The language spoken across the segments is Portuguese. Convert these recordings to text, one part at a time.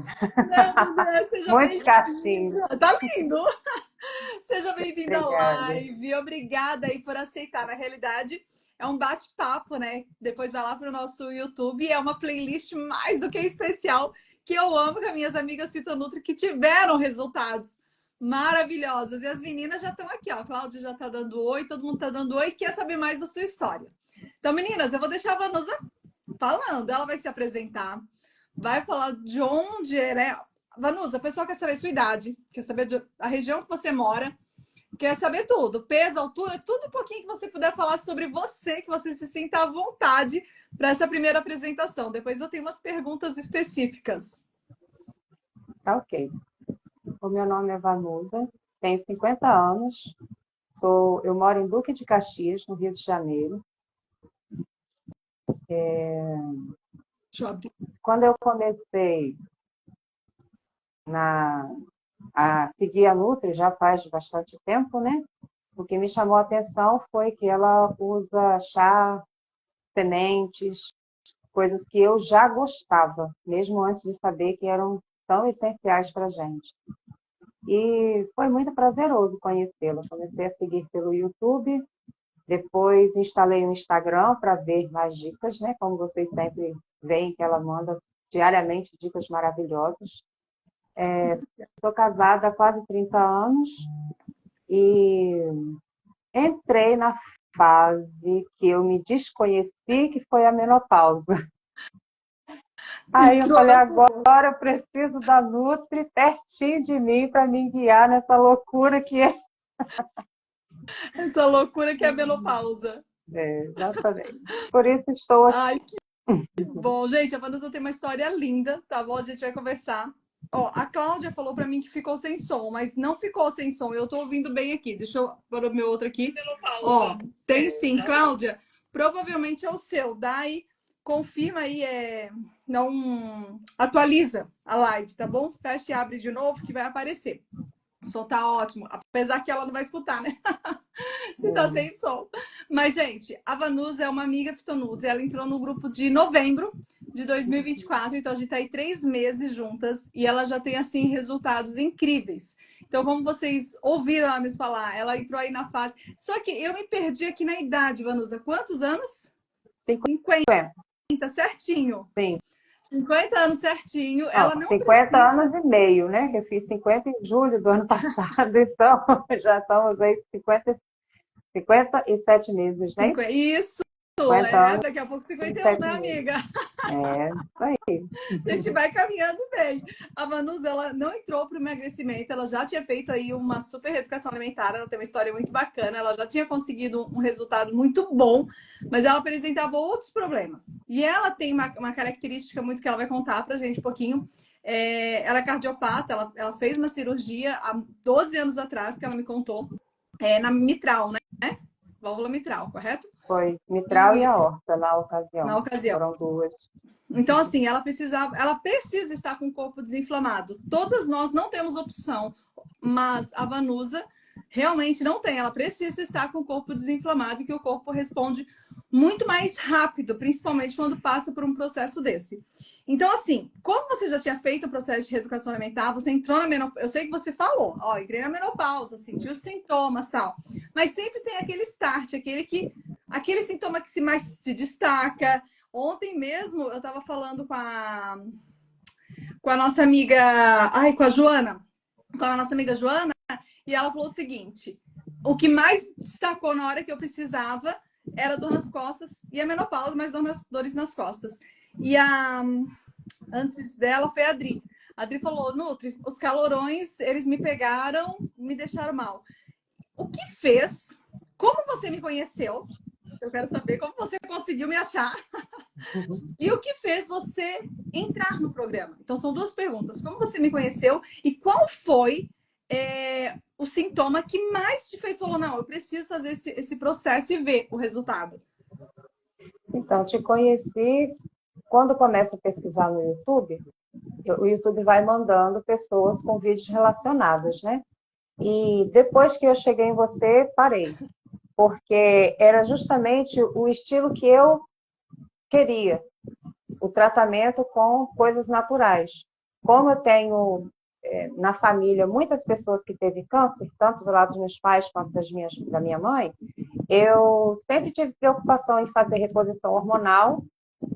Não, mulher, seja Muitos cachinhos. bem-vinda. Tá lindo! Seja bem-vinda à Obrigada. live. Obrigada aí por aceitar. Na realidade, é um bate-papo, né? Depois vai lá para o nosso YouTube. É uma playlist mais do que especial que eu amo com as minhas amigas Fitonutri que tiveram resultados maravilhosos. E as meninas já estão aqui, ó. A Cláudia já tá dando oi, todo mundo tá dando oi e quer saber mais da sua história. Então, meninas, eu vou deixar a Vanusa falando. Ela vai se apresentar, vai falar de onde é, né? Vanusa, a pessoa quer saber a sua idade, quer saber a região que você mora, quer saber tudo. Peso, altura, tudo um pouquinho que você puder falar sobre você, que você se sinta à vontade para essa primeira apresentação. Depois eu tenho umas perguntas específicas. Tá ok. O meu nome é Vanusa, tenho 50 anos, eu moro em Duque de Caxias, no Rio de Janeiro. Deixa eu abrir. Quando eu comecei a seguir a Nutri, já faz bastante tempo, né? O que me chamou a atenção foi que ela usa chá, sementes, coisas que eu já gostava, mesmo antes de saber que eram tão essenciais para a gente. E foi muito prazeroso conhecê-la. Comecei a seguir pelo YouTube, depois instalei o Instagram para ver mais dicas, né? Como vocês sempre veem que ela manda diariamente dicas maravilhosas. Sou casada há quase 30 anos e entrei na fase que eu me desconheci, que foi a menopausa. Aí eu Entrou falei, na agora eu preciso da Nutri pertinho de mim para me guiar nessa loucura que é. essa loucura que é a menopausa. Exatamente. Por isso estou aqui. Ai, que bom. Gente, a Vanusa tem uma história linda, tá bom? A gente vai conversar. Ó, a Cláudia falou para mim que ficou sem som, mas não ficou sem som. Eu tô ouvindo bem aqui. Deixa eu pôr o meu outro aqui. Ó, tem sim, Cláudia. Provavelmente é o seu. Daí, confirma aí, não atualiza a live, tá bom? Fecha e abre de novo que vai aparecer. O som tá ótimo, apesar que ela não vai escutar, né? Se tá sem som. Mas, gente, a Vanusa é uma amiga Fitonutri. Ela entrou no grupo de novembro de 2024. Então, a gente tá aí 3 meses juntas. E ela já tem, assim, resultados incríveis. Então, como vocês ouviram a Miss falar, ela entrou aí na fase. Só que eu me perdi aqui na idade, Vanusa. Quantos anos? 50, certinho. sim. 50 anos certinho. Não, Ela não 50 precisa. anos e meio, né? Eu fiz 50 em julho do ano passado, então já estamos aí 57 meses, né? Isso, 50 anos daqui a pouco e 51, 7 né, meses. amiga? Isso aí. A gente vai caminhando bem. A Vanusa, ela não entrou para o emagrecimento, ela já tinha feito aí uma super reeducação alimentar, ela tem uma história muito bacana, ela já tinha conseguido um resultado muito bom, mas ela apresentava outros problemas. E ela tem uma característica muito que ela vai contar para a gente um pouquinho. Ela é cardiopata, ela fez uma cirurgia há 12 anos atrás, que ela me contou, na mitral, né? Válvula mitral, correto? Foi mitral e Isso, aorta na na ocasião. ocasião. Foram duas. Então, assim, ela precisa estar com o corpo desinflamado. Todas nós não temos opção, mas a Vanusa realmente não tem. Ela precisa estar com o corpo desinflamado e que o corpo responde muito mais rápido, principalmente quando passa por um processo desse. Então, assim, como você já tinha feito o processo de reeducação alimentar, você entrou na menopausa. Eu sei que você falou, ó, entrei na menopausa, senti os sintomas tal. Mas sempre tem aquele start, aquele sintoma que mais se destaca. Ontem mesmo eu estava falando com a nossa amiga, com a nossa amiga Joana, e ela falou o seguinte: o que mais destacou na hora que eu precisava era dor nas costas e a menopausa, mas dores nas costas. E antes dela foi a Adri. A Adri falou: Nutri, os calorões, eles me pegaram, me deixaram mal. O que fez? Como você me conheceu? Eu quero saber como você conseguiu me achar. E o que fez você entrar no programa? Então, são duas perguntas. Como você me conheceu e qual foi o sintoma que mais te fez falar, não, eu preciso fazer esse processo e ver o resultado? Então, te conheci quando começo a pesquisar no YouTube. O YouTube vai mandando pessoas com vídeos relacionados, né? E depois que eu cheguei em você, parei. Porque era justamente o estilo que eu queria. O tratamento com coisas naturais. como eu tenho na família muitas pessoas que teve câncer, tanto do lado dos meus pais quanto da minha mãe, eu sempre tive preocupação em fazer reposição hormonal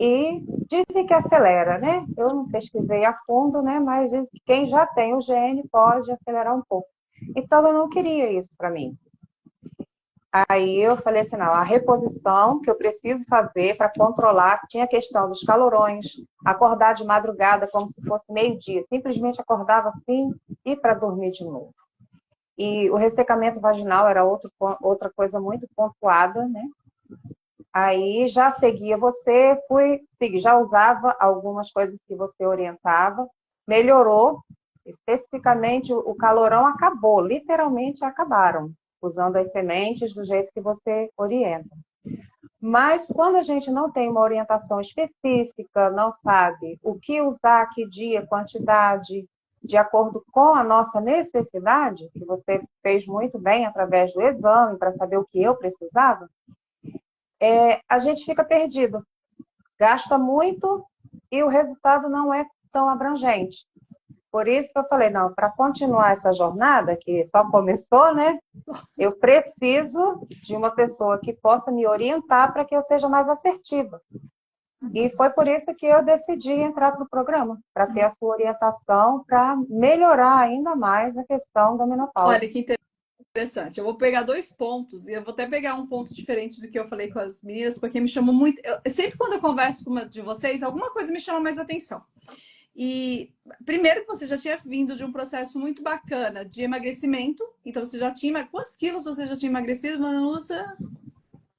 e dizem que acelera, né? Eu não pesquisei a fundo, né? Mas dizem que quem já tem o gene pode acelerar um pouco. Então, eu não queria isso para mim. Aí eu falei assim, não, a reposição que eu preciso fazer para controlar, tinha a questão dos calorões, acordar de madrugada como se fosse meio-dia, simplesmente acordava assim e para dormir de novo. E o ressecamento vaginal era outra coisa muito pontuada, né? Aí já seguia você, já usava algumas coisas que você orientava, melhorou, especificamente o calorão acabou, literalmente acabaram, usando as sementes do jeito que você orienta. Mas quando a gente não tem uma orientação específica, não sabe o que usar, que dia, quantidade, de acordo com a nossa necessidade, que você fez muito bem através do exame para saber o que eu precisava, a gente fica perdido, gasta muito e o resultado não é tão abrangente. Por isso que eu falei, não, para continuar essa jornada, que só começou, né? Eu preciso de uma pessoa que possa me orientar para que eu seja mais assertiva. E foi por isso que eu decidi entrar para o programa, para ter a sua orientação, para melhorar ainda mais a questão da menopausa. Olha que interessante. Eu vou pegar 2 pontos e eu vou até pegar um ponto diferente do que eu falei com as meninas, porque me chamou muito. Sempre quando eu converso com uma de vocês, alguma coisa me chama mais atenção. E primeiro que você já tinha vindo de um processo muito bacana de emagrecimento, então você já tinha. Quantos quilos você já tinha emagrecido, Vanusa?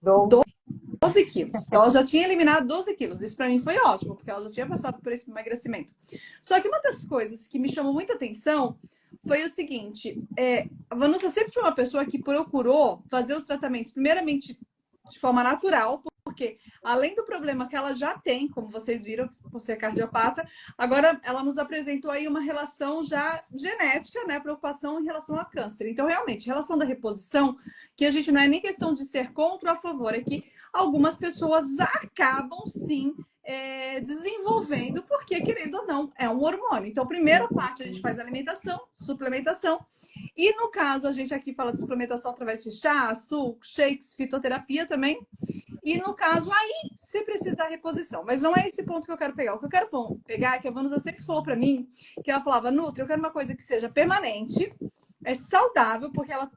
12 quilos. Então, ela já tinha eliminado 12 quilos. Isso para mim foi ótimo, porque ela já tinha passado por esse emagrecimento. Só que uma das coisas que me chamou muita atenção foi o seguinte: a Vanusa sempre foi uma pessoa que procurou fazer os tratamentos, primeiramente, de forma natural, porque além do problema que ela já tem, como vocês viram, por ser cardiopata, agora ela nos apresentou aí uma relação já genética, né? Preocupação em relação a câncer. Então, realmente, relação da reposição, que a gente não é nem questão de ser contra ou a favor, é que algumas pessoas acabam, sim, desenvolvendo, porque, querendo ou não, é um hormônio. Então, primeira parte, a gente faz alimentação, suplementação, e no caso, a gente aqui fala de suplementação através de chá, suco, shakes, fitoterapia também. E no caso, aí você precisa da reposição. Mas não é esse ponto que eu quero pegar. O que eu quero pegar é que a Vanusa sempre falou para mim, que ela falava, Nutri, eu quero uma coisa que seja permanente, saudável, porque ela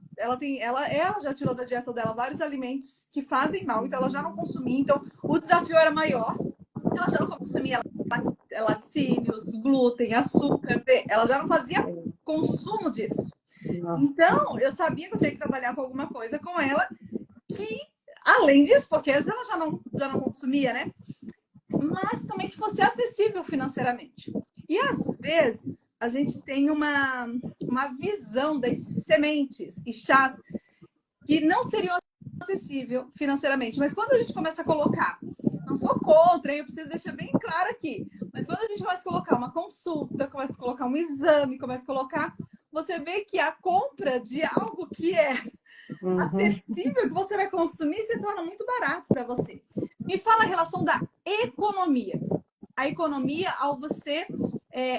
já tirou da dieta dela vários alimentos que fazem mal, então ela já não consumia. Então, o desafio era maior. Ela já não consumia laticínios, glúten, açúcar, ela já não fazia consumo disso. Então, eu sabia que eu tinha que trabalhar com alguma coisa com ela que, além disso, porque ela já não consumia, né? Mas também que fosse acessível financeiramente. E, às vezes, a gente tem uma visão das sementes e chás que não seriam acessíveis financeiramente. Mas quando a gente começa a colocar, não sou contra, eu preciso deixar bem claro aqui, mas quando a gente começa a colocar uma consulta, começa a colocar um exame, começa a colocar, você vê que a compra de algo que é acessível, que você vai consumir, se torna muito barato para você. Me fala a relação da economia. A economia ao você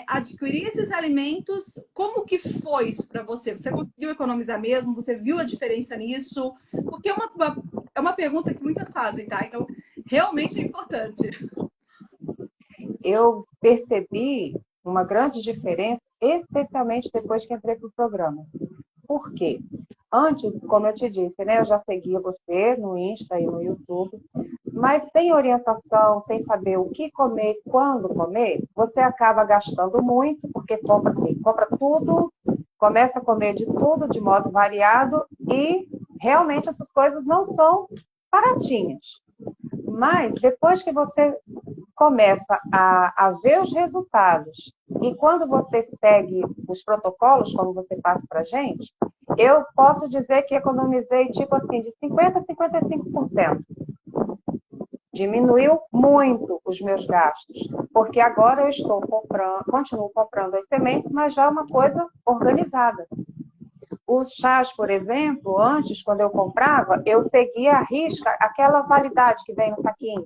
adquirir esses alimentos, como que foi isso para você? Você conseguiu economizar mesmo? Você viu a diferença nisso? Porque é uma pergunta que muitas fazem, tá? Então, realmente é importante. Eu percebi uma grande diferença, especialmente depois que entrei para o programa. Por quê? Antes, como eu te disse, né, eu já seguia você no Insta e no YouTube, mas sem orientação, sem saber o que comer, quando comer, você acaba gastando muito, porque compra tudo, começa a comer de tudo, de modo variado, e realmente essas coisas não são baratinhas. Mas depois que você começa a ver os resultados e quando você segue os protocolos, como você passa para a gente, eu posso dizer que economizei tipo assim de 50% a 55%. Diminuiu muito os meus gastos, porque agora eu continuo comprando as sementes, mas já é uma coisa organizada. Os chás, por exemplo, antes, quando eu comprava, eu seguia à risca aquela validade que vem no saquinho.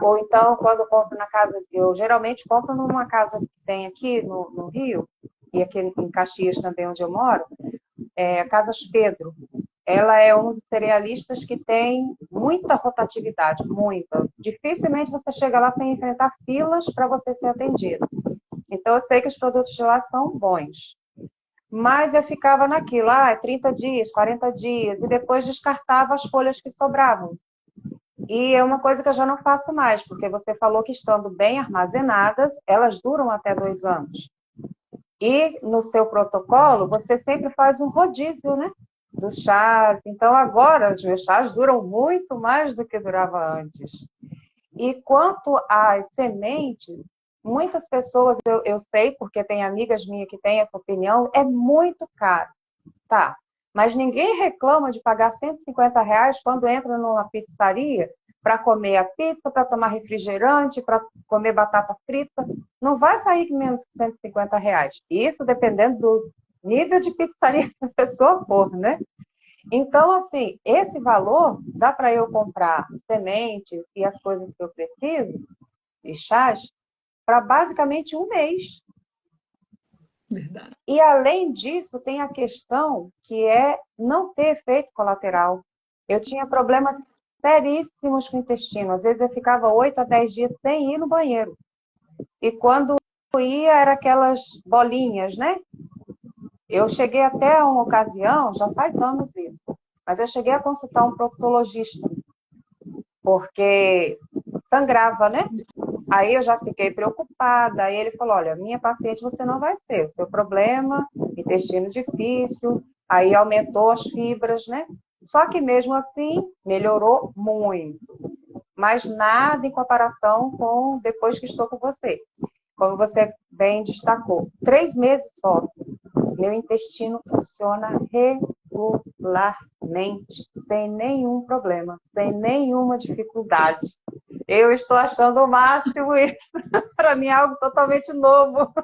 Ou então, quando eu compro na casa, eu geralmente compro numa casa tem aqui no Rio, e aqui em Caxias também, onde eu moro, é a Casas Pedro. Ela é um dos cerealistas que tem muita rotatividade, muita. Dificilmente você chega lá sem enfrentar filas para você ser atendido. Então, eu sei que os produtos de lá são bons. Mas eu ficava naquilo, 30 dias, 40 dias, e depois descartava as folhas que sobravam. E é uma coisa que eu já não faço mais, porque você falou que estando bem armazenadas, elas duram até 2 anos. E no seu protocolo, você sempre faz um rodízio, né? Dos chás. Então, agora, os meus chás duram muito mais do que durava antes. E quanto às sementes, muitas pessoas, eu sei, porque tem amigas minhas que têm essa opinião, é muito caro. Tá, mas ninguém reclama de pagar R$ 150 quando entra numa pizzaria para comer a pizza, para tomar refrigerante, para comer batata frita. Não vai sair menos de R$ 150. Isso dependendo do nível de pizzaria que a pessoa for, né? Então, assim, esse valor dá para eu comprar sementes e as coisas que eu preciso, e chás, para basicamente um mês. Verdade. E, além disso, tem a questão que é não ter efeito colateral. Eu tinha problemas seríssimos com o intestino. Às vezes eu ficava 8 a 10 dias sem ir no banheiro. E quando ia, era aquelas bolinhas, né? Eu cheguei até uma ocasião, já faz anos isso, mas eu cheguei a consultar um proctologista, porque sangrava, né? Aí eu já fiquei preocupada. Aí ele falou: olha, minha paciente você não vai ser. O seu problema, intestino difícil. Aí aumentou as fibras, né? Só que mesmo assim, melhorou muito. Mas nada em comparação com depois que estou com você. Como você bem destacou, 3 meses só, meu intestino funciona regularmente, sem nenhum problema, sem nenhuma dificuldade. Eu estou achando o máximo isso. Para mim é algo totalmente novo.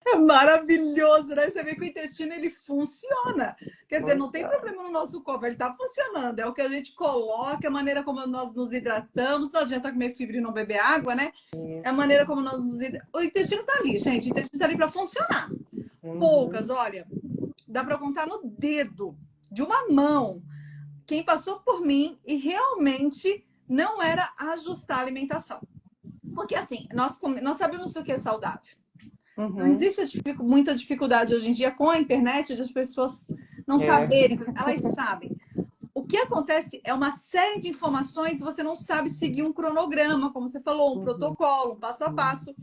É maravilhoso, né? Você vê que o intestino ele funciona. Quer dizer, não tem problema no nosso corpo, ele está funcionando. É o que a gente coloca, a maneira como nós nos hidratamos. Não adianta comer fibra e não beber água, né? É a maneira como nós nos hidratamos. O intestino está ali, gente. O intestino está ali para funcionar. Poucas, olha, dá para contar no dedo de uma mão quem passou por mim e realmente não era ajustar a alimentação. Porque assim, nós sabemos o que é saudável. Não existe muita dificuldade hoje em dia com a internet de as pessoas não saberem, elas sabem. O que acontece é uma série de informações e você não sabe seguir um cronograma, como você falou, um protocolo, um passo a passo.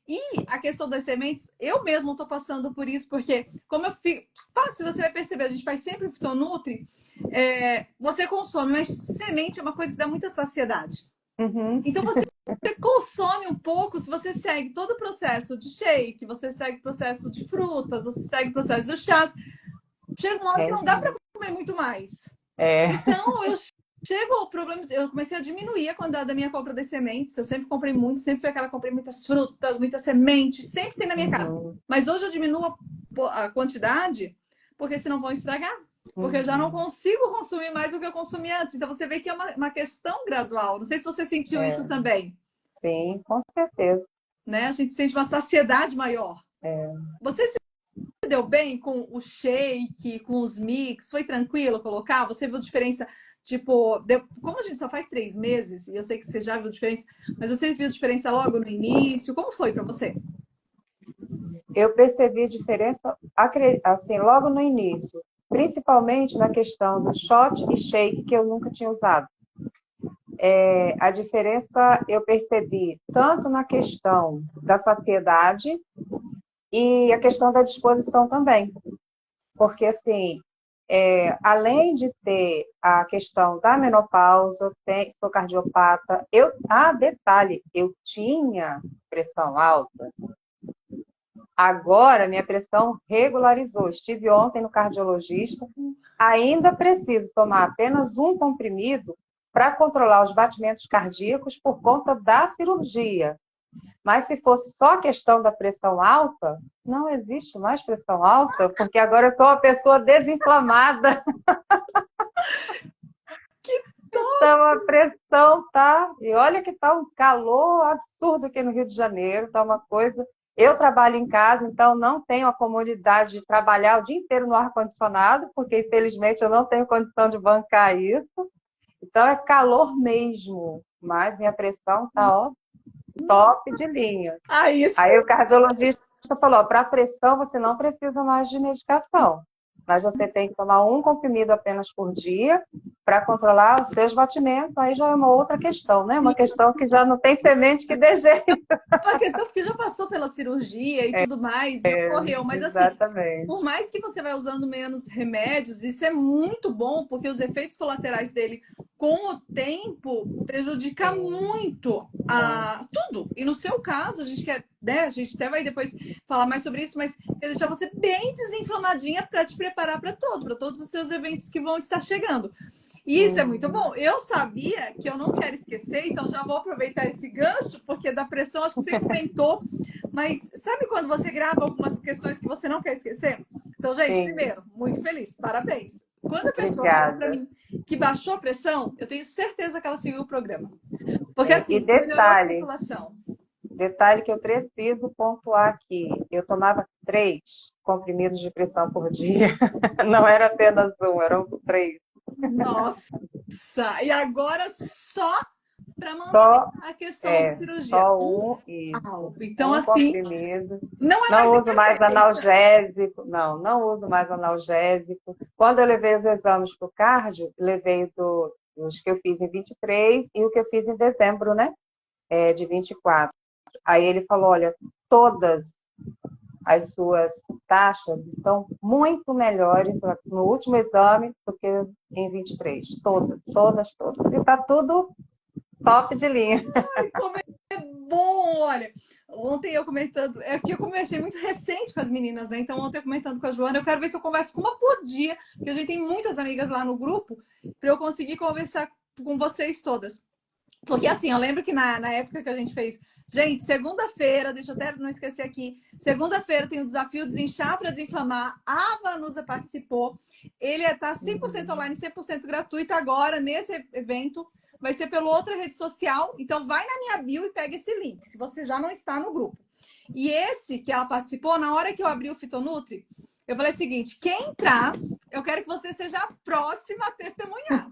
E a questão das sementes, eu mesmo estou passando por isso, porque como eu fico... Fácil, você vai perceber, a gente faz sempre o Fitonutri, você consome, mas semente é uma coisa que dá muita saciedade. Então você consome um pouco se você segue todo o processo de shake, você segue o processo de frutas, você segue o processo dos chás. Chega uma hora que não dá para comer muito mais. Então, eu chego ao problema, eu comecei a diminuir a quantidade da minha compra de sementes. Eu sempre comprei muito, sempre foi aquela, comprei muitas frutas, muitas sementes, sempre tem na minha casa. Mas hoje eu diminuo a quantidade, porque senão vão estragar. Porque eu já não consigo consumir mais do que eu consumia antes. Então, você vê que é uma questão gradual. Não sei se você sentiu isso também. Sim, com certeza. Né? A gente sente uma saciedade maior. Você se deu bem com o shake, com os mix? Foi tranquilo colocar? Você viu diferença? Tipo, como a gente só faz 3 meses, e eu sei que você já viu diferença, mas você viu diferença logo no início? Como foi para você? Eu percebi diferença, assim, logo no início, principalmente na questão do shot e shake, que eu nunca tinha usado. A diferença eu percebi tanto na questão da saciedade e a questão da disposição também. Porque, assim, além de ter a questão da menopausa, sou cardiopata, detalhe, eu tinha pressão alta. Agora, minha pressão regularizou. Estive ontem no cardiologista. Ainda preciso tomar apenas um comprimido para controlar os batimentos cardíacos por conta da cirurgia. Mas se fosse só a questão da pressão alta, não existe mais pressão alta, porque agora eu sou uma pessoa desinflamada. Então a pressão tá... E olha que tá um calor absurdo aqui no Rio de Janeiro, tá uma coisa... Eu trabalho em casa, então não tenho a comodidade de trabalhar o dia inteiro no ar-condicionado, porque infelizmente eu não tenho condição de bancar isso. Então é calor mesmo, mas minha pressão tá, ó, top de linha. Aí Aí sim. o cardiologista falou, para pressão você não precisa mais de medicação, mas você tem que tomar um comprimido apenas por dia para controlar os seus batimentos. Aí já é uma outra questão, né? Uma questão que já não tem semente que dê jeito. Uma questão porque já passou pela cirurgia e tudo mais, e ocorreu. Mas assim, por Exatamente. mais que você vai usando menos remédios, isso é muito bom, porque os efeitos colaterais dele, com o tempo, prejudica Sim, muito muito. tudo. E no seu caso, a gente quer, né? A gente até vai depois falar mais sobre isso, mas quer deixar você bem desinflamadinha para te preparar para todos os seus eventos que vão estar chegando. E isso é muito Uhum. bom. Eu sabia que eu não quero esquecer, então já vou aproveitar esse gancho, porque da pressão, acho que você comentou, mas sabe quando você grava algumas questões que você não quer esquecer? Então, gente, Sim, primeiro, muito feliz, parabéns. Quando a pessoa falou para obrigada. mim que baixou a pressão, eu tenho certeza que ela seguiu o programa. Porque E assim, melhorou a detalhe, circulação. detalhe que eu preciso pontuar aqui. Eu tomava 3 comprimidos de pressão por dia. Não era apenas um, eram 3. Nossa! E agora só para manter Só, a questão da cirurgia. só Um um, isso. Então, Um assim, comprimido. não é mais Não uso mais interferência. analgésico. Não, não uso mais analgésico. Quando eu levei os exames para o cardio, levei os que eu fiz em 23 e o que eu fiz em dezembro, né? De 24. Aí ele falou, olha, todas as suas taxas estão muito melhores no último exame do que em 23. Todas, todas, todas. E está tudo top de linha. Ai, como é bom, olha. Ontem eu comentando, é que eu conversei muito recente com as meninas, né? Então, ontem eu comentando com a Joana, eu quero ver se eu converso com uma por dia, porque a gente tem muitas amigas lá no grupo, para eu conseguir conversar com vocês todas. Porque assim, eu lembro que na época que a gente fez, gente, segunda-feira, deixa eu até não esquecer aqui, segunda-feira tem o desafio Desinchar para Desinflamar, a Vanusa participou, ele está 100% online, 100% gratuito agora, nesse evento, vai ser pela outra rede social, então vai na minha bio e pega esse link, se você já não está no grupo. E esse que ela participou, na hora que eu abri o Fitonutri, eu falei o seguinte, quem entrar, eu quero que você seja a próxima a testemunhar.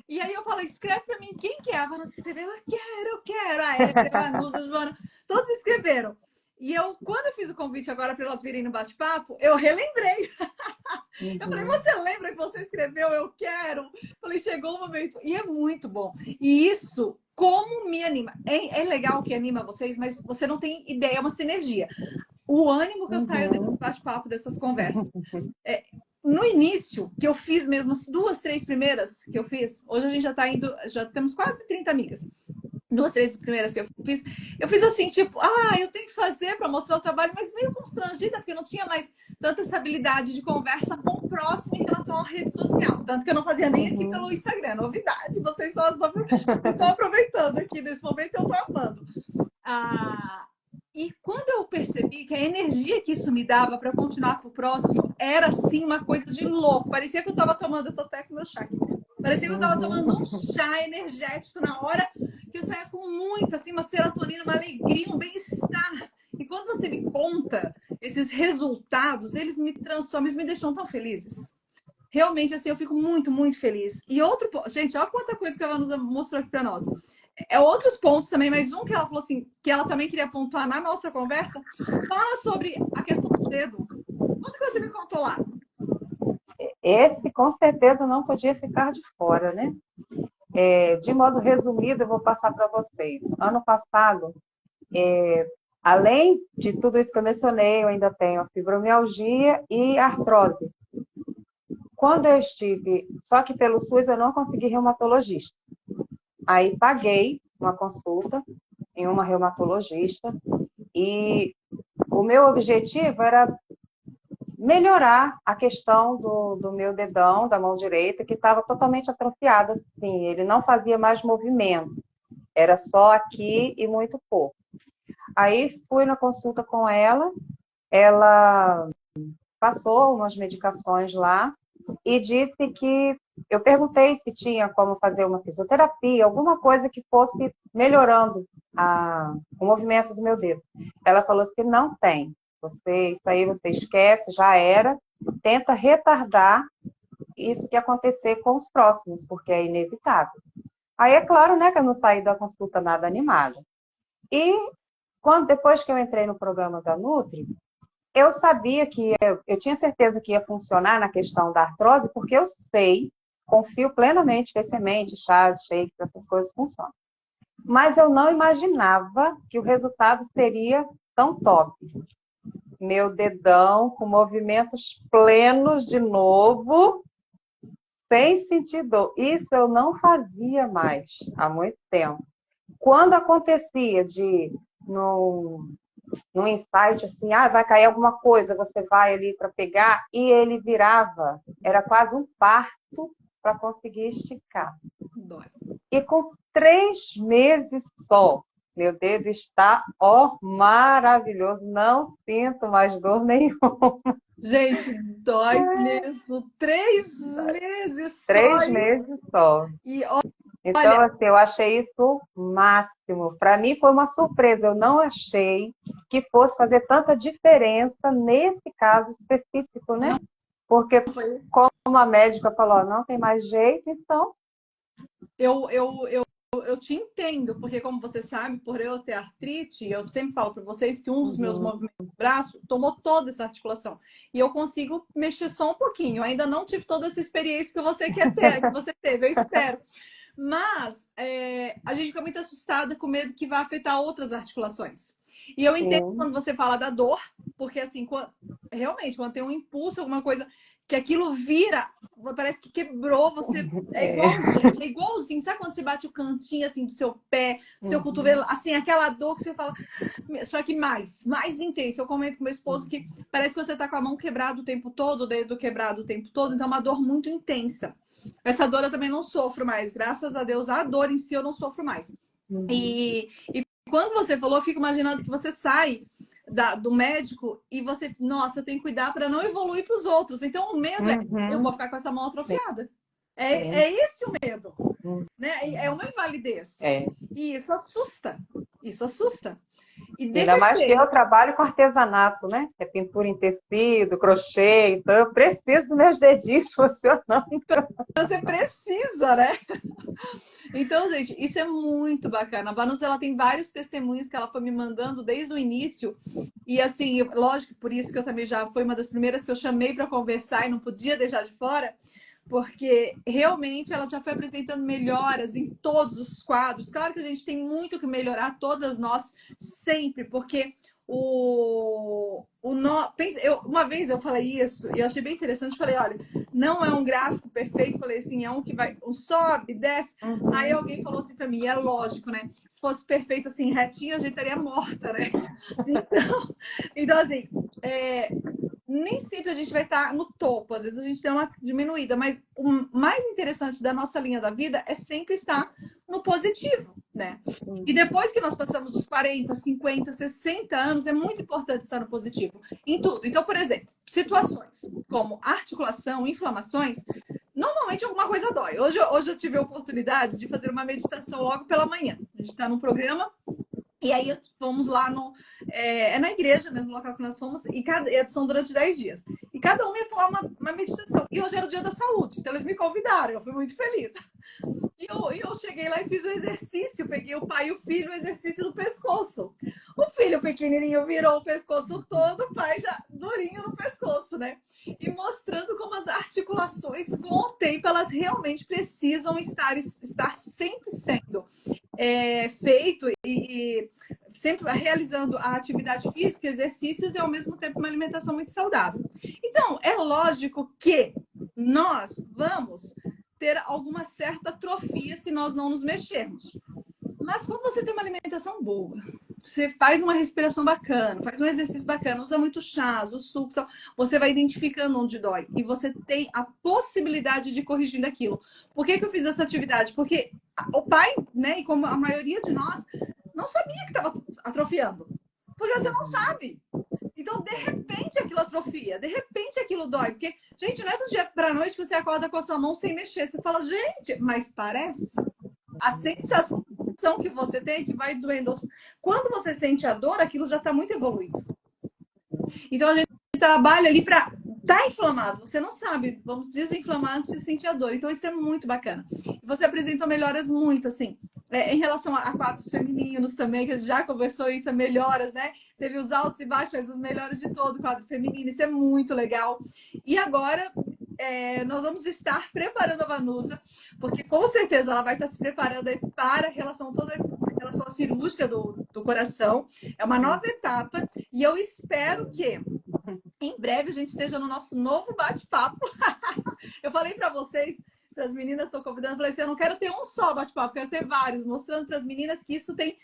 E aí eu falei, escreve pra mim quem que é. A Vanusa escreveu, eu quero. A Érica, a Vanusa, a Joana, todos escreveram. E eu, quando eu fiz o convite agora para elas virem no bate-papo, eu relembrei. Eu falei, Uhum. você lembra que você escreveu eu quero? Eu falei, chegou o momento. E é muito bom. E isso, como me anima. É legal que anima vocês, mas você não tem ideia, é uma sinergia. O ânimo que eu saio desse Uhum. bate-papo, dessas conversas. É, no início, que eu fiz mesmo, as 2, 3 primeiras que eu fiz, hoje a gente já tá indo, já temos quase 30 amigas. 2, 3 primeiras que eu fiz assim, tipo, eu tenho que fazer para mostrar o trabalho, mas meio constrangida, porque eu não tinha mais tanta essa habilidade de conversa com o próximo em relação à rede social. Tanto que eu não fazia nem aqui pelo Uhum. Instagram, novidade. Vocês estão aproveitando aqui nesse momento, eu tô amando. Ah, e quando eu percebi que a energia que isso me dava para continuar para o próximo era assim uma coisa de louco. Parecia que eu estava tomando, eu tô até com meu chá aqui. Parecia que eu estava tomando um Uhum. chá energético na hora que eu saía com muito, assim, uma serotonina, uma alegria, um bem-estar. E quando você me conta esses resultados, eles me transformam, eles me deixam tão felizes. Realmente, assim, eu fico muito, muito feliz. E outro ponto, gente, olha quanta coisa que ela nos mostrou aqui para nós. É outros pontos também, mas um que ela falou assim, que ela também queria pontuar na nossa conversa, fala sobre a questão do dedo. Tudo que você me contou lá. Esse, com certeza, não podia ficar de fora, né? De modo resumido, eu vou passar para vocês. Ano passado, além de tudo isso que eu mencionei, eu ainda tenho a fibromialgia e artrose. Quando eu estive, só que pelo SUS eu não consegui reumatologista. Aí paguei uma consulta em uma reumatologista e o meu objetivo era melhorar a questão do meu dedão, da mão direita, que estava totalmente atrofiado, assim, ele não fazia mais movimento, era só aqui e muito pouco. Aí fui na consulta com ela passou umas medicações lá e disse que eu perguntei se tinha como fazer uma fisioterapia, alguma coisa que fosse melhorando o movimento do meu dedo. Ela falou assim, não tem. Isso aí você esquece, já era. Tenta retardar isso que acontecer com os próximos, porque é inevitável. Aí é claro, né, que eu não saí da consulta nada animada. E depois que eu entrei no programa da Nutri, eu sabia que eu tinha certeza que ia funcionar na questão da artrose, porque eu sei, confio plenamente que as sementes, chás, shakes, essas coisas funcionam. Mas eu não imaginava que o resultado seria tão top. Meu dedão com movimentos plenos de novo, sem sentir dor. Isso eu não fazia mais há muito tempo. Quando acontecia num insight assim, vai cair alguma coisa, você vai ali para pegar, e ele virava, era quase um parto para conseguir esticar. Dói. E com 3 meses só, meu dedo está, maravilhoso, não sinto mais dor nenhuma. Gente, dói mesmo. 3 meses só. 3 meses só. E então, assim, eu achei isso o máximo. Para mim foi uma surpresa. Eu não achei que fosse fazer tanta diferença nesse caso específico, né? Não. Porque, como a médica falou, não tem mais jeito, então... Eu te entendo, porque como você sabe, por eu ter artrite, eu sempre falo para vocês que um dos meus movimentos do braço tomou toda essa articulação. E eu consigo mexer só um pouquinho. Eu ainda não tive toda essa experiência que você quer ter, que você teve, eu espero. Mas a gente fica muito assustada com medo que vai afetar outras articulações. E eu entendo quando você fala da dor, porque assim, realmente, quando tem um impulso, alguma coisa, que aquilo vira, parece que quebrou, você... É igual, gente, é igualzinho. Sabe quando você bate o cantinho assim do seu pé, do seu cotovelo, assim, aquela dor que você fala... Só que mais intenso. Eu comento com meu esposo que parece que você tá com a mão quebrada o tempo todo, o dedo quebrado o tempo todo, então é uma dor muito intensa. Essa dor eu também não sofro mais. Graças a Deus, a dor em si eu não sofro mais. E quando você falou, eu fico imaginando que você sai do médico e você... Nossa, eu tenho que cuidar para não evoluir para os outros. Então, o medo eu vou ficar com essa mão atrofiada. É esse o medo. Né? É uma invalidez. E isso assusta. Isso assusta. E ainda mais que eu trabalho com artesanato, né? É pintura em tecido, crochê, então eu preciso dos meus dedinhos funcionando. Você precisa, né? Então, gente, isso é muito bacana. A Vanusa, ela tem vários testemunhos que ela foi me mandando desde o início. E assim, lógico, por isso que eu também já foi uma das primeiras que eu chamei para conversar e não podia deixar de fora, porque realmente ela já foi apresentando melhoras em todos os quadros. Claro que a gente tem muito que melhorar, todas nós, sempre, porque uma vez eu falei isso e eu achei bem interessante. Falei, olha, não é um gráfico perfeito. Falei assim, é um que vai, sobe, desce. Aí alguém falou assim para mim, é lógico, né? Se fosse perfeito assim, retinho, a gente estaria morta, né? Então assim, nem sempre a gente vai estar no topo, às vezes a gente tem uma diminuída, mas o mais interessante da nossa linha da vida é sempre estar no positivo, né? E depois que nós passamos os 40, 50, 60 anos, é muito importante estar no positivo em tudo. Então, por exemplo, situações como articulação, inflamações, normalmente alguma coisa dói. Hoje eu tive a oportunidade de fazer uma meditação logo pela manhã. A gente está num programa. E aí fomos lá na igreja, mesmo local que nós fomos, e são durante 10 dias. E cada um ia falar uma meditação. E hoje era o dia da saúde, então eles me convidaram, eu fui muito feliz. E eu cheguei lá e fiz o exercício, peguei o pai e o filho, o exercício do pescoço. O filho pequenininho virou o pescoço todo, o pai já durinho no pescoço, né? E mostrando como as articulações, com o tempo, elas realmente precisam estar sempre sendo feito e sempre realizando a atividade física, exercícios e ao mesmo tempo uma alimentação muito saudável. Então, é lógico que nós vamos ter alguma certa atrofia se nós não nos mexermos. Mas quando você tem uma alimentação boa, você faz uma respiração bacana, faz um exercício bacana, usa muito chás, os sucos, você vai identificando onde dói e você tem a possibilidade de corrigir aquilo. Por que eu fiz essa atividade? Porque o pai, né, e como a maioria de nós, não sabia que estava atrofiando. Porque você não sabe. Então, de repente, aquilo aquilo atrofia. De repente aquilo dói. Porque, gente, não é do dia pra noite que você acorda com a sua mão sem mexer. Você fala, gente, mas parece. A sensação que você tem é que vai doendo. Quando você sente a dor, aquilo já está muito evoluído. Então a gente trabalha ali para tá inflamado, você não sabe, vamos desinflamar antes de sentir a dor. Então isso é muito bacana. Você apresentou melhoras muito, assim, em relação a quadros femininos também, que a gente já conversou isso, melhoras, né? Teve os altos e baixos, mas os melhores de todo o quadro feminino, isso é muito legal. E agora nós vamos estar preparando a Vanusa, porque com certeza ela vai estar se preparando aí para a relação toda, a relação cirúrgica do coração. É uma nova etapa e eu espero que em breve a gente esteja no nosso novo bate-papo. Eu falei para vocês, para as meninas que estão convidando, eu falei assim, eu não quero ter um só bate-papo, quero ter vários, mostrando para as meninas que isso tem,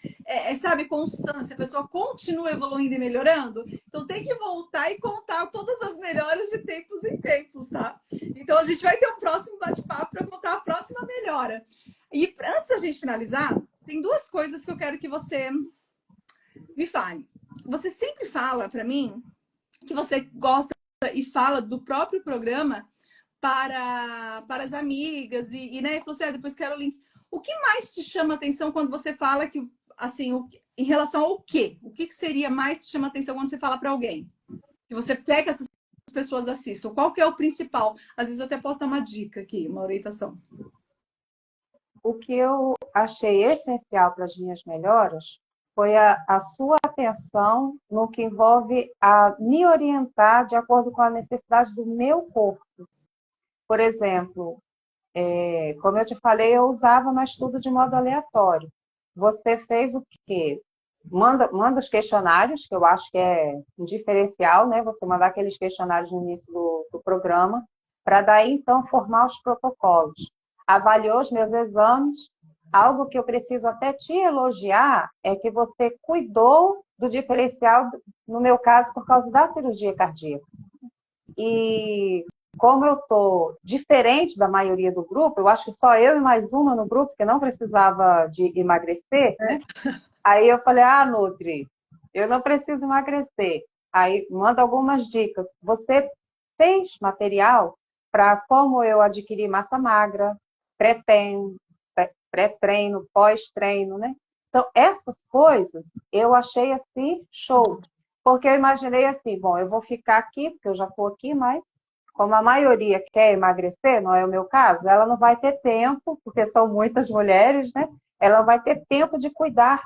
sabe, constância, a pessoa continua evoluindo e melhorando. Então tem que voltar e contar todas as melhoras de tempos em tempos, tá? Então a gente vai ter um próximo bate-papo para contar a próxima melhora. E antes da gente finalizar, tem duas coisas que eu quero que você me fale. Você sempre fala para mim que você gosta e fala do próprio programa para as amigas e né, falou assim, depois quero o link. O que mais te chama atenção quando você fala que, assim, em relação ao quê? O que seria mais te chama atenção quando você fala para alguém? Que você quer que essas pessoas assistam? Qual que é o principal? Às vezes eu até posso dar uma dica aqui, uma orientação. O que eu achei essencial para as minhas melhoras foi a sua atenção no que envolve a me orientar de acordo com a necessidade do meu corpo. Por exemplo, como eu te falei, eu usava, mas tudo de modo aleatório. Você fez o quê? Manda os questionários, que eu acho que é um diferencial, né? Você mandar aqueles questionários no início do programa, para daí, então, formar os protocolos. Avaliou os meus exames. Algo que eu preciso até te elogiar é que você cuidou do diferencial, no meu caso, por causa da cirurgia cardíaca. E como eu estou diferente da maioria do grupo, eu acho que só eu e mais uma no grupo, que não precisava de emagrecer, né? Aí eu falei, Nutri, eu não preciso emagrecer. Aí manda algumas dicas. Você fez material para como eu adquirir massa magra, pré-treino, pós-treino, né? Então, essas coisas eu achei assim, show. Porque eu imaginei assim, bom, eu vou ficar aqui, porque eu já estou aqui, mas como a maioria quer emagrecer, não é o meu caso, ela não vai ter tempo, porque são muitas mulheres, né? Ela não vai ter tempo de cuidar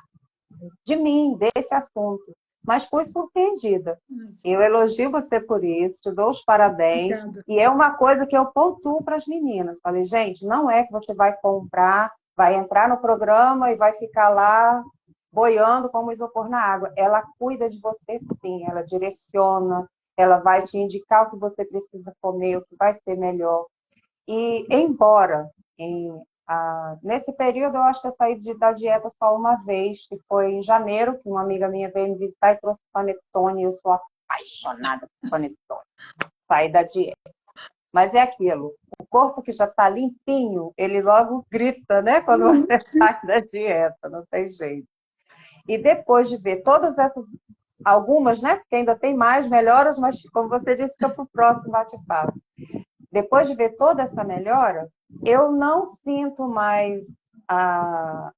de mim, desse assunto. Mas fui surpreendida. Eu elogio você por isso, te dou os parabéns. Obrigada. E é uma coisa que eu pontuo para as meninas. Falei, gente, não é que você vai comprar, vai entrar no programa e vai ficar lá boiando como isopor na água. Ela cuida de você sim, ela direciona, ela vai te indicar o que você precisa comer, o que vai ser melhor. E embora nesse período eu acho que eu saí da dieta só uma vez, que foi em janeiro, que uma amiga minha veio me visitar e trouxe panetone, e eu sou apaixonada por panetone. Saí da dieta. Mas é aquilo, o corpo que já está limpinho, ele logo grita, né? Quando você sai da dieta, não tem jeito. E depois de ver todas essas, algumas, né? Porque ainda tem mais melhoras, mas como você disse, fica para o próximo bate-papo. Depois de ver toda essa melhora, eu não sinto mais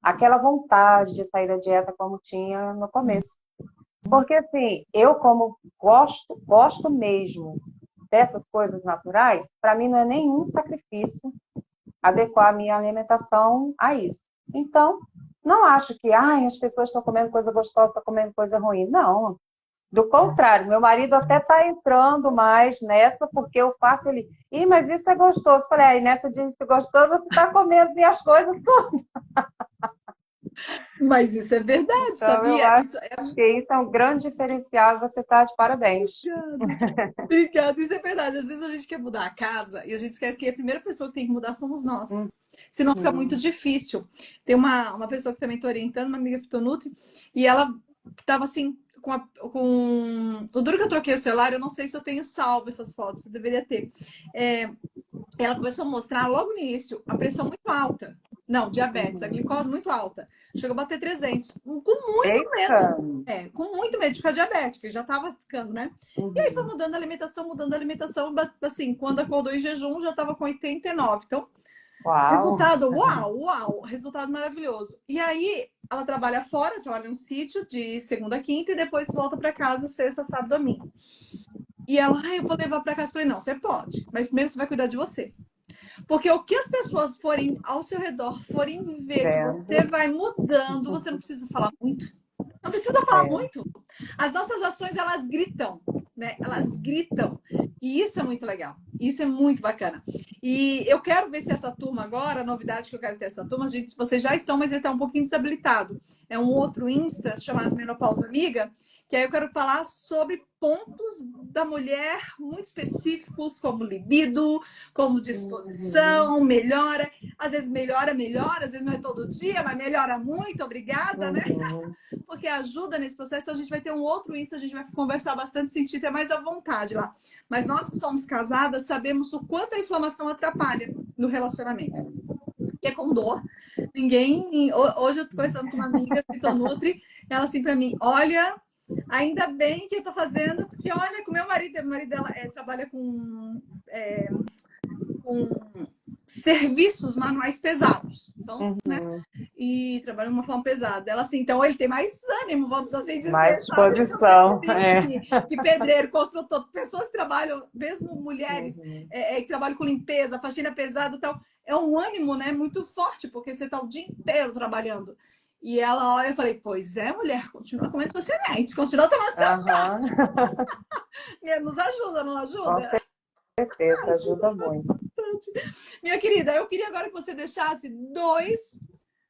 aquela vontade de sair da dieta como tinha no começo. Porque, assim, eu como gosto mesmo dessas coisas naturais, para mim não é nenhum sacrifício adequar a minha alimentação a isso. Então, não acho que as pessoas estão comendo coisa gostosa, estão comendo coisa ruim. Não. Do contrário, meu marido até está entrando mais nessa, porque eu faço ele. Mas isso é gostoso. Falei, nessa de isso é gostoso, você está comendo minhas coisas tudo. Mas isso é verdade, então, sabia? Eu acho que isso é um grande diferencial e você está de parabéns. Obrigada, isso é verdade. Às vezes a gente quer mudar a casa e a gente esquece que a primeira pessoa que tem que mudar somos nós. Senão fica muito difícil. Tem uma pessoa que também estou orientando, uma amiga fitonutri, e ela estava assim, com o duro que eu troquei o celular, eu não sei se eu tenho salvo essas fotos, eu deveria ter. Ela começou a mostrar logo no início a pressão muito alta. Não, diabetes, a glicose muito alta. Chegou a bater 300, com muito Eita! medo. Com muito medo de ficar diabética, já estava ficando, né? E aí foi mudando a alimentação, assim, quando acordou em jejum, já estava com 89. Então, Uau! resultado, uau, uau, resultado maravilhoso. E aí, ela trabalha fora, trabalha em um sítio de segunda a quinta e depois volta para casa sexta, sábado, domingo. E ela, eu vou levar para casa. Eu falei, não, você pode, mas primeiro você vai cuidar de você. Porque o que as pessoas forem ao seu redor, forem ver que você vai mudando, você não precisa falar muito. Não precisa falar muito. As nossas ações, elas gritam, né? Elas gritam. E isso é muito legal. Isso é muito bacana. E eu quero ver se essa turma agora, a novidade que eu quero ter essa turma, gente, vocês já estão, mas ele está um pouquinho desabilitado. É um outro Insta chamado Menopausa Amiga, que aí eu quero falar sobre pontos da mulher muito específicos, como libido, como disposição, melhora. Às vezes melhora, às vezes não é todo dia, mas melhora muito, obrigada, né? Porque ajuda nesse processo. Então a gente vai ter um outro Insta, a gente vai conversar bastante, sentir até mais à vontade lá. Mas nós que somos casadas sabemos o quanto a inflamação atrapalha no relacionamento. Que é com dor. Ninguém. Hoje eu tô conversando com uma amiga, Fitonutri, ela assim para mim: olha, ainda bem que eu tô fazendo, porque olha, com meu marido dela trabalha com serviços manuais pesados. Então, né? E trabalha de uma forma pesada. Ela assim, então ele tem mais ânimo, vamos assim dizer, mais sabe? disposição. Que pedreiro, construtor, pessoas que trabalham, mesmo mulheres que trabalham com limpeza, faxina pesada e tal, é um ânimo, né, muito forte, porque você está o dia inteiro trabalhando. E ela olha, eu falei, pois é, mulher, continua comendo suas sementes, continua tomando seu chá. Nos ajuda, não ajuda? Com certeza, ajuda muito. Minha querida, eu queria agora que você deixasse 2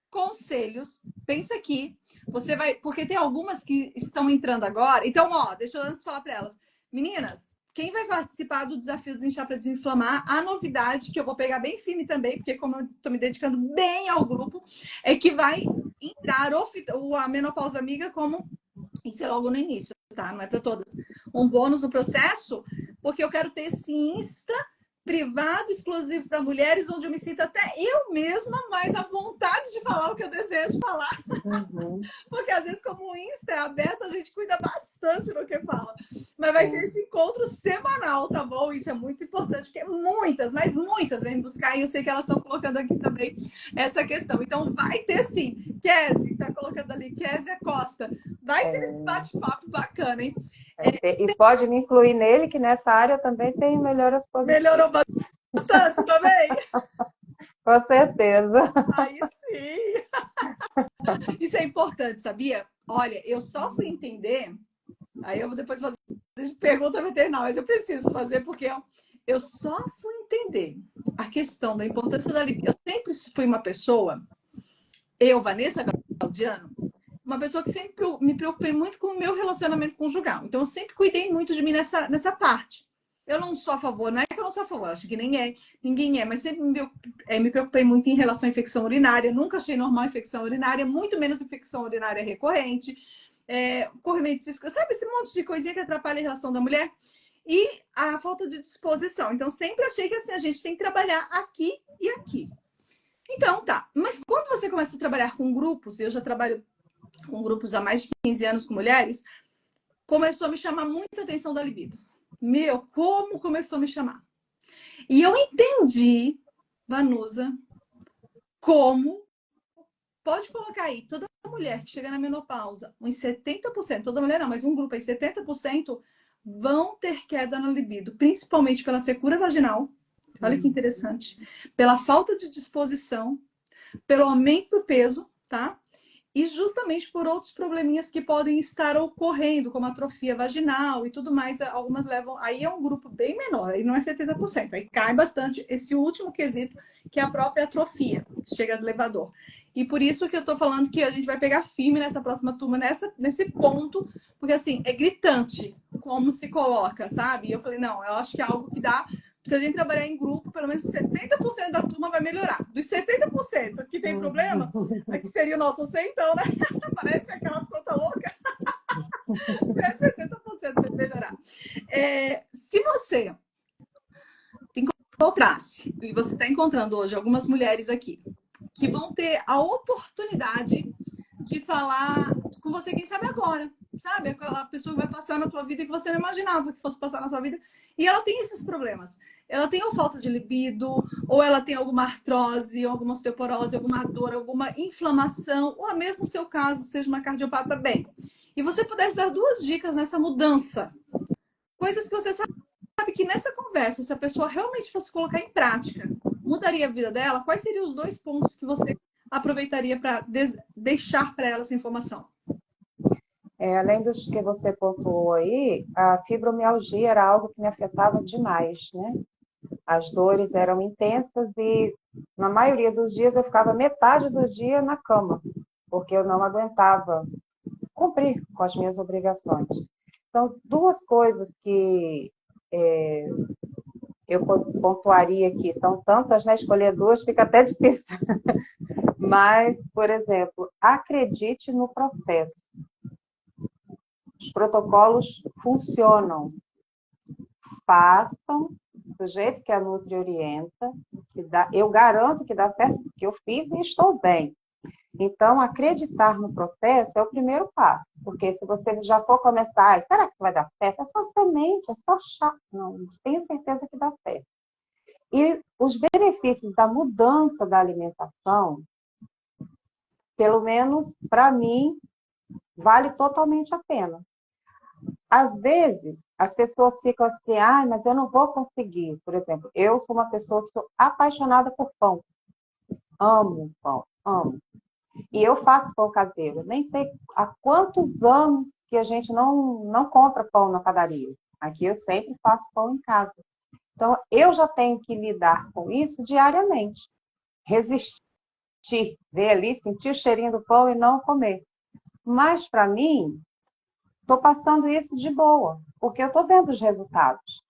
conselhos. Pensa aqui, você vai, porque tem algumas que estão entrando agora. Então, ó, deixa eu antes falar para elas. Meninas, quem vai participar do desafio Desinchar para Desinflamar, a novidade que eu vou pegar bem firme também, porque como eu estou me dedicando bem ao grupo, é que vai entrar a Menopausa Amiga como isso é logo no início, tá? Não é para todas. Um bônus no processo, porque eu quero ter esse Insta privado, exclusivo para mulheres, onde eu me sinto até eu mesma mais à vontade de falar o que eu desejo falar. Porque às vezes, como o Insta é aberto, a gente cuida bastante do que fala. Mas vai ter esse encontro semanal, tá bom? Isso é muito importante, porque muitas, mas muitas vêm buscar, e eu sei que elas estão colocando aqui também essa questão. Então, vai ter sim. Kézia, tá colocando ali, Kézia Costa. Vai ter esse bate-papo bacana, hein? E pode me incluir nele, que nessa área eu também tenho melhoras positivas. Melhorou bastante também? Com certeza. Aí sim! Isso é importante, sabia? Olha, eu só fui entender, aí eu vou depois fazer pergunta veterinária, mas eu preciso fazer porque eu só fui entender a questão da importância da libido. Eu sempre fui uma pessoa, Vanessa Gaudiano, uma pessoa que sempre me preocupei muito com o meu relacionamento conjugal. Então, eu sempre cuidei muito de mim nessa parte. Eu não sou a favor, não é que eu não sou a favor, acho que ninguém é, mas sempre me preocupei muito em relação à infecção urinária, nunca achei normal infecção urinária, muito menos infecção urinária recorrente, corrimento cisco, sabe esse monte de coisinha que atrapalha a relação da mulher? E a falta de disposição. Então, sempre achei que assim, a gente tem que trabalhar aqui e aqui. Então, tá. Mas quando você começa a trabalhar com grupos, eu já trabalho com grupos há mais de 15 anos com mulheres, começou a me chamar muita atenção da libido. Meu, como começou a me chamar. E eu entendi, Vanusa, como pode colocar aí, toda mulher que chega na menopausa, uns 70%, toda mulher não, mas um grupo aí, 70% vão ter queda na libido, principalmente pela secura vaginal, olha que interessante, pela falta de disposição, pelo aumento do peso, tá? E justamente por outros probleminhas que podem estar ocorrendo, como atrofia vaginal e tudo mais, algumas levam... Aí é um grupo bem menor, aí não é 70%, aí cai bastante esse último quesito, que é a própria atrofia, chega do elevador. E por isso que eu tô falando que a gente vai pegar firme nessa próxima turma, nesse ponto, porque assim, é gritante como se coloca, sabe? E eu falei, não, eu acho que é algo que dá... Se a gente trabalhar em grupo, pelo menos 70% da turma vai melhorar. Dos 70% que tem problema, que seria o nosso 100, então, né? Parece aquelas contas loucas. 70% vai melhorar. Se você encontrasse, e você está encontrando hoje algumas mulheres aqui, que vão ter a oportunidade de falar com você, quem sabe agora, sabe? Aquela pessoa que vai passar na tua vida que você não imaginava que fosse passar na tua vida. E ela tem esses problemas. Ela tem ou falta de libido, ou ela tem alguma artrose, alguma osteoporose, alguma dor, alguma inflamação, ou mesmo o seu caso seja uma cardiopata bem. E você pudesse dar 2 dicas nessa mudança. Coisas que você sabe que nessa conversa, se a pessoa realmente fosse colocar em prática, mudaria a vida dela, quais seriam os 2 pontos que você aproveitaria para deixar para ela essa informação? Além dos que você pontuou aí, a fibromialgia era algo que me afetava demais, né? As dores eram intensas e, na maioria dos dias, eu ficava metade do dia na cama, porque eu não aguentava cumprir com as minhas obrigações. Então, 2 coisas que eu pontuaria aqui, são tantas, né? Escolher 2 fica até difícil. Mas, por exemplo, acredite no processo. Os protocolos funcionam. Façam do jeito que a Nutri orienta, eu garanto que dá certo, porque eu fiz e estou bem. Então, acreditar no processo é o primeiro passo, porque se você já for começar, será que vai dar certo? É só semente, é só chá. Não, tenho certeza que dá certo. E os benefícios da mudança da alimentação, pelo menos para mim, vale totalmente a pena. Às vezes, as pessoas ficam assim, mas eu não vou conseguir. Por exemplo, eu sou uma pessoa que sou apaixonada por pão. Amo pão, amo. E eu faço pão caseiro. Nem sei há quantos anos que a gente não compra pão na padaria. Aqui eu sempre faço pão em casa. Então, eu já tenho que lidar com isso diariamente. Resistir, ver ali, sentir o cheirinho do pão e não comer. Mas, para mim, estou passando isso de boa, porque eu estou vendo os resultados.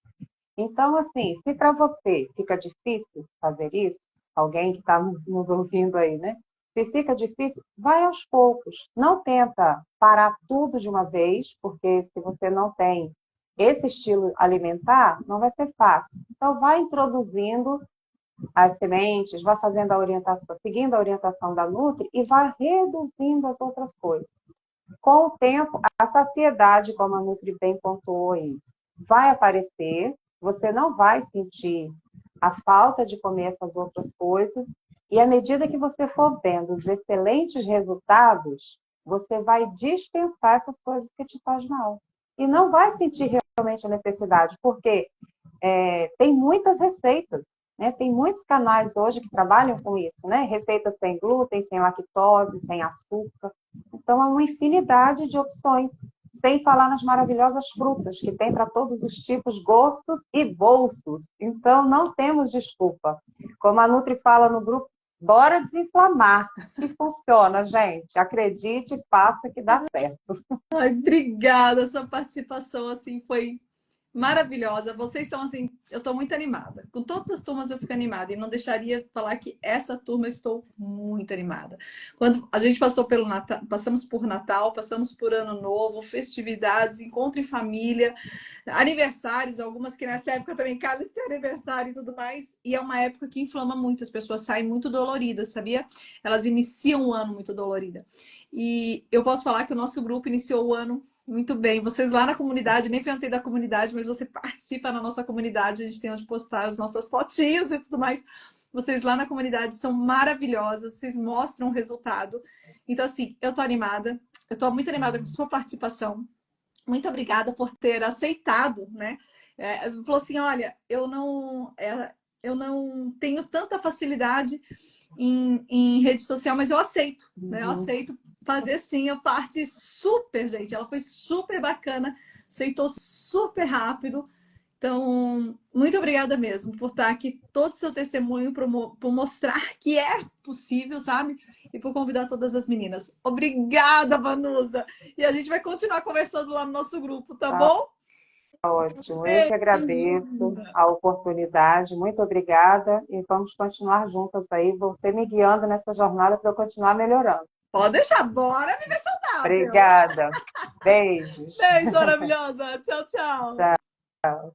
Então, assim, se para você fica difícil fazer isso, alguém que está nos ouvindo aí, né? Se fica difícil, vai aos poucos. Não tenta parar tudo de uma vez, porque se você não tem esse estilo alimentar, não vai ser fácil. Então, vai introduzindo as sementes, vai fazendo a orientação, seguindo a orientação da Nutri e vai reduzindo as outras coisas. Com o tempo, a saciedade, como a Nutri bem pontuou aí, vai aparecer, você não vai sentir a falta de comer essas outras coisas, e à medida que você for vendo os excelentes resultados, você vai dispensar essas coisas que te fazem mal. E não vai sentir realmente a necessidade, porque tem muitas receitas, né? Tem muitos canais hoje que trabalham com isso, né? Receitas sem glúten, sem lactose, sem açúcar. Então, há uma infinidade de opções, sem falar nas maravilhosas frutas, que tem para todos os tipos, gostos e bolsos. Então, não temos desculpa. Como a Nutri fala no grupo, bora desinflamar. E funciona, gente. Acredite, faça que dá certo. Ai, obrigada, sua participação assim foi maravilhosa. Vocês são assim, eu estou muito animada. Com todas as turmas eu fico animada e não deixaria de falar que essa turma eu estou muito animada. Quando a gente passou pelo Natal, passamos por Natal, passamos por Ano Novo, festividades, encontro em família, aniversários, algumas que nessa época também cada tem aniversário e tudo mais, e é uma época que inflama muito, as pessoas saem muito doloridas, sabia? Elas iniciam o ano muito dolorida. E eu posso falar que o nosso grupo iniciou o ano muito bem. Vocês lá na comunidade, nem perguntei da comunidade, mas você participa na nossa comunidade, a gente tem onde postar as nossas fotinhas e tudo mais. Vocês lá na comunidade são maravilhosas, vocês mostram o resultado. Então, assim, eu tô animada, eu tô muito animada com a sua participação. Muito obrigada por ter aceitado, né? Falou assim, olha, eu não tenho tanta facilidade em rede social, mas eu aceito, né? Eu aceito fazer sim, eu parte super, gente. Ela foi super bacana, aceitou super rápido. Então, muito obrigada mesmo por estar aqui, todo o seu testemunho, por mostrar que é possível, sabe? E por convidar todas as meninas. Obrigada, Vanusa! E a gente vai continuar conversando lá no nosso grupo, tá bom? Ótimo, eu que agradeço a oportunidade, muito obrigada e vamos continuar juntas aí, você me guiando nessa jornada para eu continuar melhorando. Pode deixar, bora viver saudável! Obrigada, beijos. Beijo, maravilhosa! Tchau, tchau! Tchau.